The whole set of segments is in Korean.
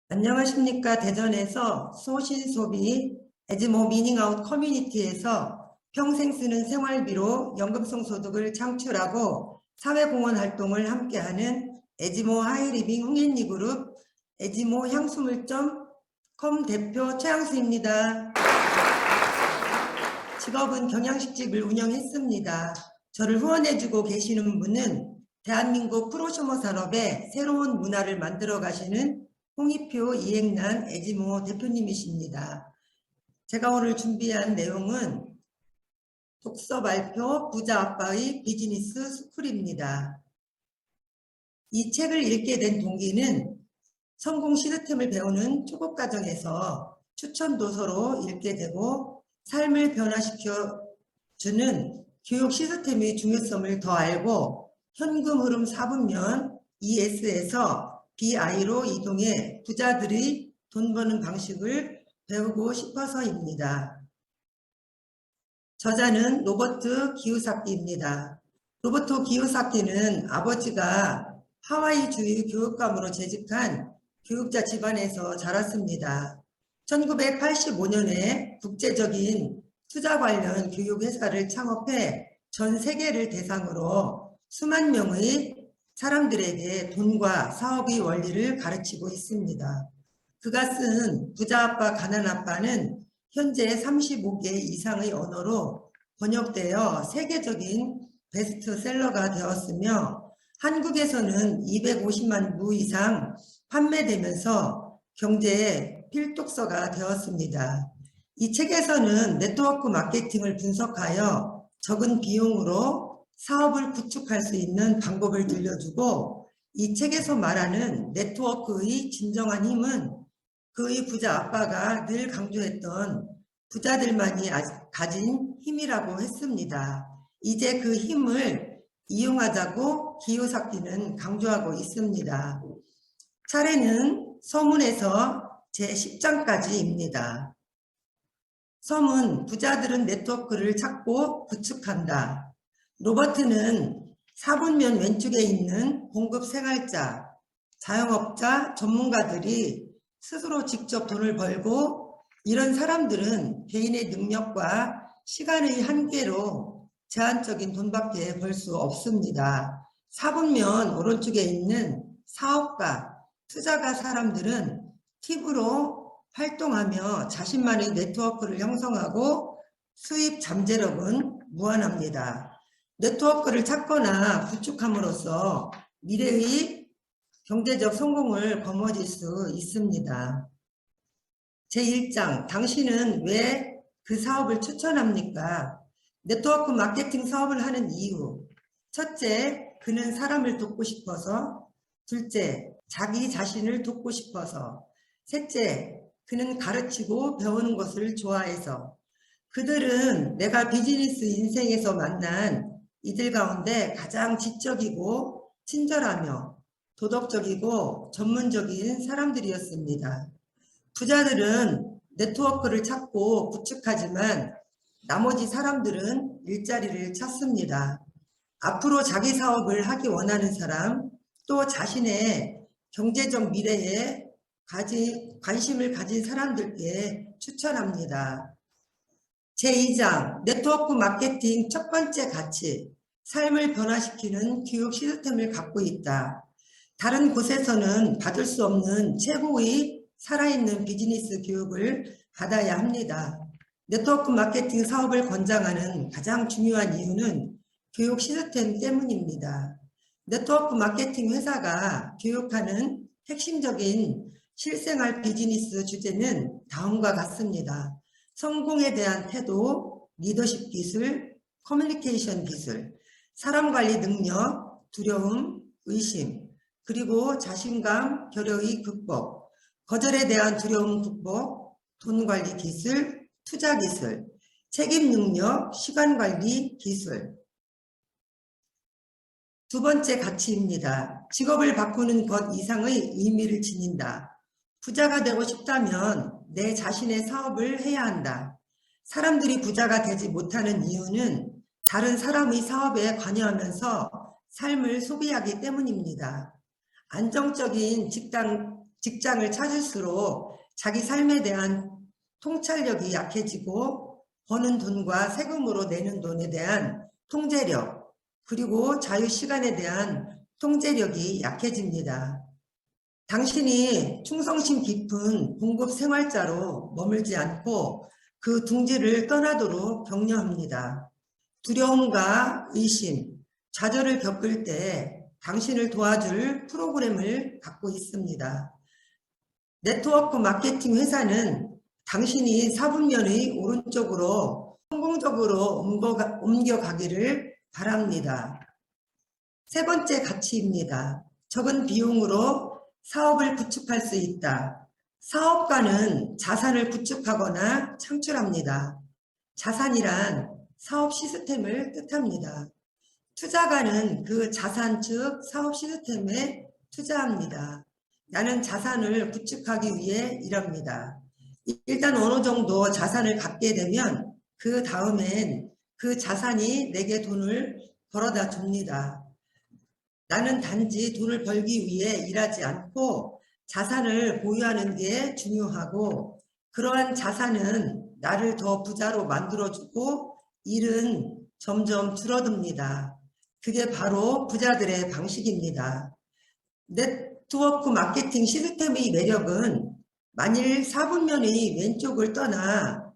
안녕하십니까. 대전에서 소신소비 에즈모 미닝아웃 커뮤니티에서 평생 쓰는 생활비로 연금성 소득을 창출하고 사회공헌 활동을 함께하는 에즈모 하이리빙 홍앤리 그룹 에즈모 향수물점 컴 대표 최향수입니다. 직업은 경양식집을 운영했습니다. 저를 후원해주고 계시는 분은 대한민국 프로슈머 산업의 새로운 문화를 만들어 가시는 홍익표 이행란 에즈모 대표님이십니다. 제가 오늘 준비한 내용은 독서 발표 부자 아빠의 비즈니스 스쿨입니다. 이 책을 읽게 된 동기는 성공 시스템을 배우는 초급 과정에서 추천 도서로 읽게 되고 삶을 변화시켜 주는 교육 시스템의 중요성을 더 알고 현금 흐름 4분면 ES에서 BI로 이동해 부자들의 돈 버는 방식을 배우고 싶어서입니다. 저자는 로버트 기요사키입니다. 로버트 기요사키는 아버지가 하와이주의 교육감으로 재직한 교육자 집안에서 자랐습니다. 1985년에 국제적인 투자 관련 교육회사를 창업해 전 세계를 대상으로 수만 명의 사람들에게 돈과 사업의 원리를 가르치고 있습니다. 그가 쓴 부자 아빠 가난 아빠는 현재 35개 이상의 언어로 번역되어 세계적인 베스트셀러가 되었으며 한국에서는 250만 부 이상 판매되면서 경제의 필독서가 되었습니다. 이 책에서는 네트워크 마케팅을 분석하여 적은 비용으로 사업을 구축할 수 있는 방법을 들려주고 이 책에서 말하는 네트워크의 진정한 힘은 그의 부자 아빠가 늘 강조했던 부자들만이 가진 힘이라고 했습니다. 이제 그 힘을 이용하자고 기요사키는 강조하고 있습니다. 차례는 서문에서 제10장까지입니다. 서문, 부자들은 네트워크를 찾고 구축한다. 로버트는 4분면 왼쪽에 있는 공급 생활자, 자영업자, 전문가들이 스스로 직접 돈을 벌고 이런 사람들은 개인의 능력과 시간의 한계로 제한적인 돈밖에 벌 수 없습니다. 4분면 오른쪽에 있는 사업가, 투자가 사람들은 팁으로 활동하며 자신만의 네트워크를 형성하고 수입 잠재력은 무한합니다. 네트워크를 찾거나 구축함으로써 미래의 경제적 성공을 거머쥘 수 있습니다. 제1장, 당신은 왜 그 사업을 추천합니까? 네트워크 마케팅 사업을 하는 이유. 첫째, 그는 사람을 돕고 싶어서. 둘째, 자기 자신을 돕고 싶어서. 셋째, 그는 가르치고 배우는 것을 좋아해서. 그들은 내가 비즈니스 인생에서 만난 이들 가운데 가장 지적이고 친절하며 도덕적이고 전문적인 사람들이었습니다. 부자들은 네트워크를 찾고 구축하지만 나머지 사람들은 일자리를 찾습니다. 앞으로 자기 사업을 하기 원하는 사람, 또 자신의 경제적 미래에 관심을 가진 사람들께 추천합니다. 제2장, 네트워크 마케팅 첫 번째 가치, 삶을 변화시키는 교육 시스템을 갖고 있다. 다른 곳에서는 받을 수 없는 최고의 살아있는 비즈니스 교육을 받아야 합니다. 네트워크 마케팅 사업을 권장하는 가장 중요한 이유는 교육 시스템 때문입니다. 네트워크 마케팅 회사가 교육하는 핵심적인 실생활 비즈니스 주제는 다음과 같습니다. 성공에 대한 태도, 리더십 기술, 커뮤니케이션 기술, 사람 관리 능력, 두려움, 의심, 그리고 자신감, 결여의 극복, 거절에 대한 두려움 극복, 돈 관리 기술, 투자 기술, 책임 능력, 시간 관리 기술. 두 번째 가치입니다. 직업을 바꾸는 것 이상의 의미를 지닌다. 부자가 되고 싶다면 내 자신의 사업을 해야 한다. 사람들이 부자가 되지 못하는 이유는 다른 사람의 사업에 관여하면서 삶을 소비하기 때문입니다. 안정적인 직장 직장을 찾을수록 자기 삶에 대한 통찰력이 약해지고 버는 돈과 세금으로 내는 돈에 대한 통제력, 그리고 자유시간에 대한 통제력이 약해집니다. 당신이 충성심 깊은 봉급 생활자로 머물지 않고 그 둥지를 떠나도록 격려합니다. 두려움과 의심, 좌절을 겪을 때 당신을 도와줄 프로그램을 갖고 있습니다. 네트워크 마케팅 회사는 당신이 사분면의 오른쪽으로 성공적으로 옮겨가기를 바랍니다. 세 번째 가치입니다. 적은 비용으로 사업을 구축할 수 있다. 사업가는 자산을 구축하거나 창출합니다. 자산이란 사업 시스템을 뜻합니다. 투자가는 그 자산 즉 사업 시스템에 투자합니다. 나는 자산을 구축하기 위해 일합니다. 일단 어느 정도 자산을 갖게 되면 그 다음엔 그 자산이 내게 돈을 벌어다 줍니다. 나는 단지 돈을 벌기 위해 일하지 않고 자산을 보유하는 게 중요하고, 그러한 자산은 나를 더 부자로 만들어주고 일은 점점 줄어듭니다. 그게 바로 부자들의 방식입니다. 네트워크 마케팅 시스템의 매력은 만일 사분면의 왼쪽을 떠나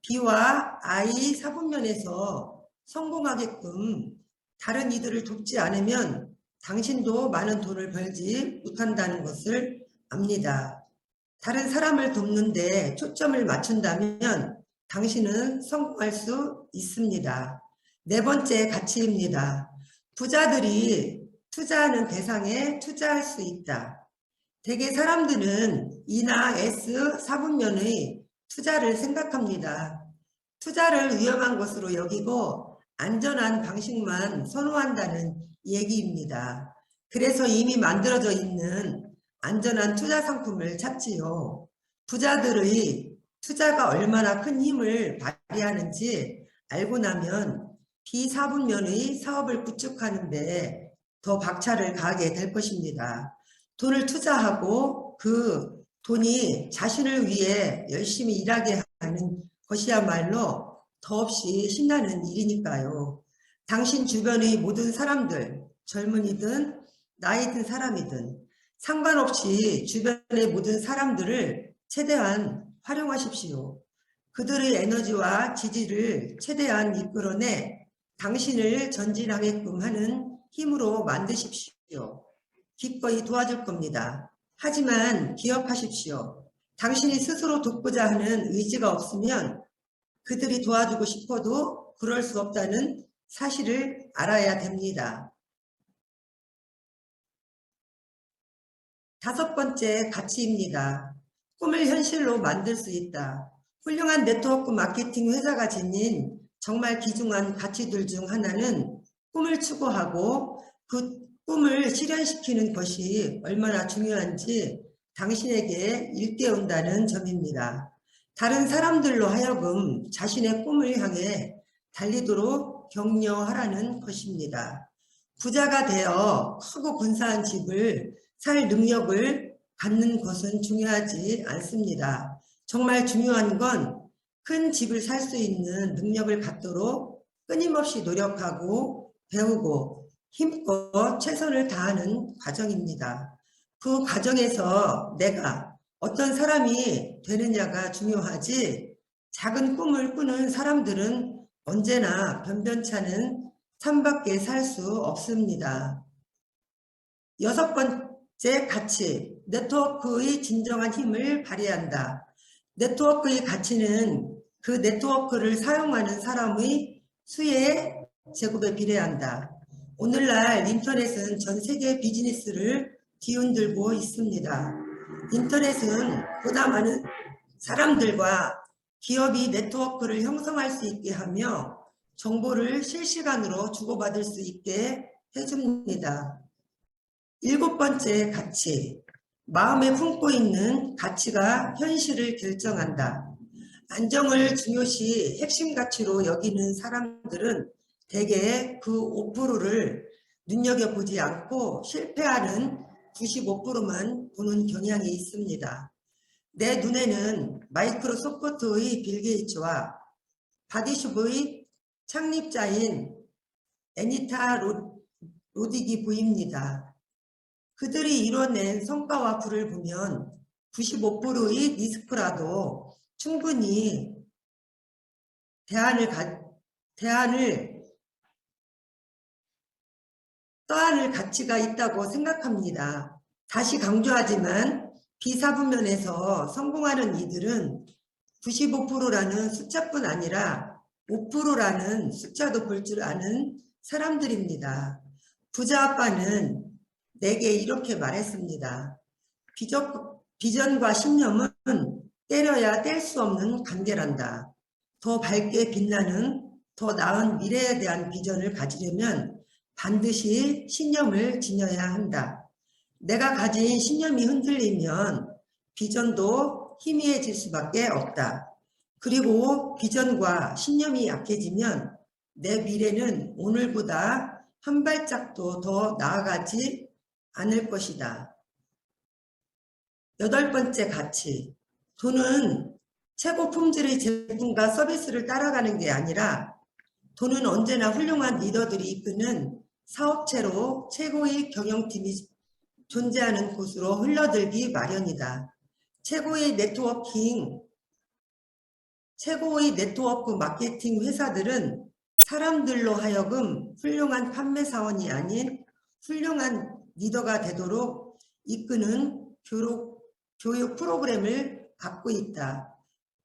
B와 I 사분면에서 성공하게끔 다른 이들을 돕지 않으면 당신도 많은 돈을 벌지 못한다는 것을 압니다. 다른 사람을 돕는데 초점을 맞춘다면 당신은 성공할 수 있습니다. 네 번째 가치입니다. 부자들이 투자하는 대상에 투자할 수 있다. 대개 사람들은 E나 S 사분면의 투자를 생각합니다. 투자를 위험한 것으로 여기고 안전한 방식만 선호한다는 얘기입니다. 그래서 이미 만들어져 있는 안전한 투자 상품을 찾지요. 부자들의 투자가 얼마나 큰 힘을 발휘하는지 알고 나면 비사분면의 사업을 구축하는데 더 박차를 가하게 될 것입니다. 돈을 투자하고 그 돈이 자신을 위해 열심히 일하게 하는 것이야말로 더없이 신나는 일이니까요. 당신 주변의 모든 사람들, 젊은이든 나이 든 사람이든 상관없이 주변의 모든 사람들을 최대한 활용하십시오. 그들의 에너지와 지지를 최대한 이끌어내 당신을 전진하게끔 하는 힘으로 만드십시오. 기꺼이 도와줄 겁니다. 하지만 기억하십시오. 당신이 스스로 돕고자 하는 의지가 없으면 그들이 도와주고 싶어도 그럴 수 없다는 사실을 알아야 됩니다. 다섯 번째 가치입니다. 꿈을 현실로 만들 수 있다. 훌륭한 네트워크 마케팅 회사가 지닌 정말 귀중한 가치들 중 하나는 꿈을 추구하고 그 꿈을 실현시키는 것이 얼마나 중요한지 당신에게 일깨운다는 점입니다. 다른 사람들로 하여금 자신의 꿈을 향해 달리도록 격려하라는 것입니다. 부자가 되어 크고 근사한 집을 살 능력을 갖는 것은 중요하지 않습니다. 정말 중요한 건 큰 집을 살 수 있는 능력을 갖도록 끊임없이 노력하고 배우고 힘껏 최선을 다하는 과정입니다. 그 과정에서 내가 어떤 사람이 되느냐가 중요하지, 작은 꿈을 꾸는 사람들은 언제나 변변찮은 삶밖에 살 수 없습니다. 여섯 번째 가치, 네트워크의 진정한 힘을 발휘한다. 네트워크의 가치는 그 네트워크를 사용하는 사람의 수의 제곱에 비례한다. 오늘날 인터넷은 전 세계 비즈니스를 뒤흔들고 있습니다. 인터넷은 보다 많은 사람들과 기업이 네트워크를 형성할 수 있게 하며 정보를 실시간으로 주고받을 수 있게 해줍니다. 일곱 번째 가치, 마음에 품고 있는 가치가 현실을 결정한다. 안정을 중요시 핵심 가치로 여기는 사람들은 대개 그 5%를 눈여겨보지 않고 실패하는 95%만 보는 경향이 있습니다. 내 눈에는 마이크로소프트의 빌 게이츠와 바디숍의 창립자인 애니타 로딕이 보입니다. 그들이 이뤄낸 성과와 부를 보면 95%의 리스크라도 충분히 떠안을 가치가 있다고 생각합니다. 다시 강조하지만 비사부면에서 성공하는 이들은 95%라는 숫자뿐 아니라 5%라는 숫자도 볼 줄 아는 사람들입니다. 부자 아빠는 내게 이렇게 말했습니다. 비전과 신념은 때려야 뗄 수 없는 관계란다. 더 밝게 빛나는 더 나은 미래에 대한 비전을 가지려면 반드시 신념을 지녀야 한다. 내가 가진 신념이 흔들리면 비전도 희미해질 수밖에 없다. 그리고 비전과 신념이 약해지면 내 미래는 오늘보다 한 발짝도 더 나아가지 않을 것이다. 8번째 가치. 돈은 최고 품질의 제품과 서비스를 따라가는 게 아니라 돈은 언제나 훌륭한 리더들이 이끄는 사업체로 최고의 경영팀이 존재하는 곳으로 흘러들기 마련이다. 최고의 네트워크 마케팅 회사들은 사람들로 하여금 훌륭한 판매 사원이 아닌 훌륭한 리더가 되도록 이끄는 교육 프로그램을 갖고 있다.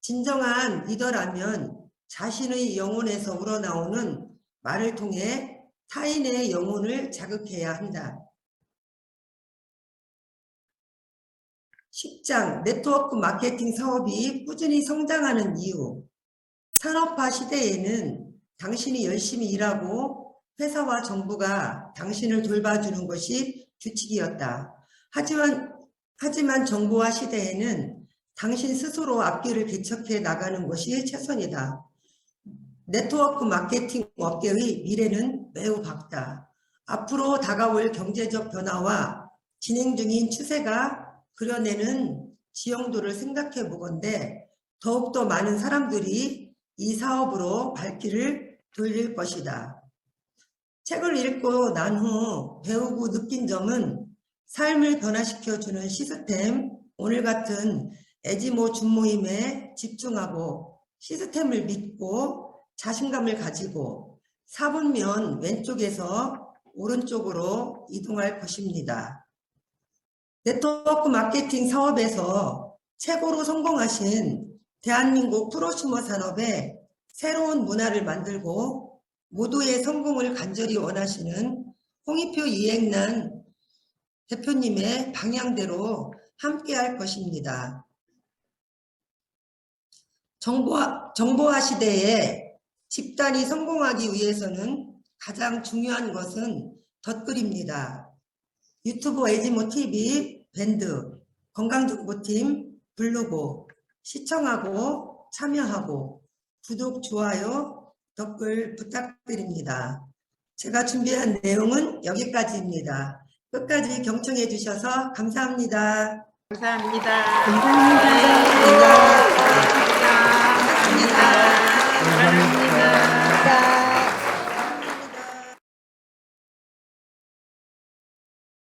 진정한 리더라면 자신의 영혼에서 우러나오는 말을 통해 타인의 영혼을 자극해야 한다. 10장 네트워크 마케팅 사업이 꾸준히 성장하는 이유. 산업화 시대에는 당신이 열심히 일하고 회사와 정부가 당신을 돌봐주는 것이 규칙이었다. 하지만 정보화 시대에는 당신 스스로 앞길을 개척해 나가는 것이 최선이다. 네트워크 마케팅 업계의 미래는 매우 밝다. 앞으로 다가올 경제적 변화와 진행 중인 추세가 그려내는 지형도를 생각해 보건대 더욱더 많은 사람들이 이 사업으로 발길을 돌릴 것이다. 책을 읽고 난 후 배우고 느낀 점은 삶을 변화시켜주는 시스템, 오늘 같은 에지모 준모임에 집중하고 시스템을 믿고 자신감을 가지고 4분면 왼쪽에서 오른쪽으로 이동할 것입니다. 네트워크 마케팅 사업에서 최고로 성공하신 대한민국 프로슈머 산업에 새로운 문화를 만들고 모두의 성공을 간절히 원하시는 홍익표 이행란 대표님의 방향대로 함께할 것입니다. 정보화 시대에 집단이 성공하기 위해서는 가장 중요한 것은 덧글입니다. 유튜브 에지모 TV, 밴드, 건강정보팀, 블로그, 시청하고 참여하고 구독, 좋아요, 댓글 부탁드립니다. 제가 준비한 내용은 여기까지입니다. 끝까지 경청해 주셔서 감사합니다. 감사합니다. 감사합니다. 감사합니다. 감사합니다.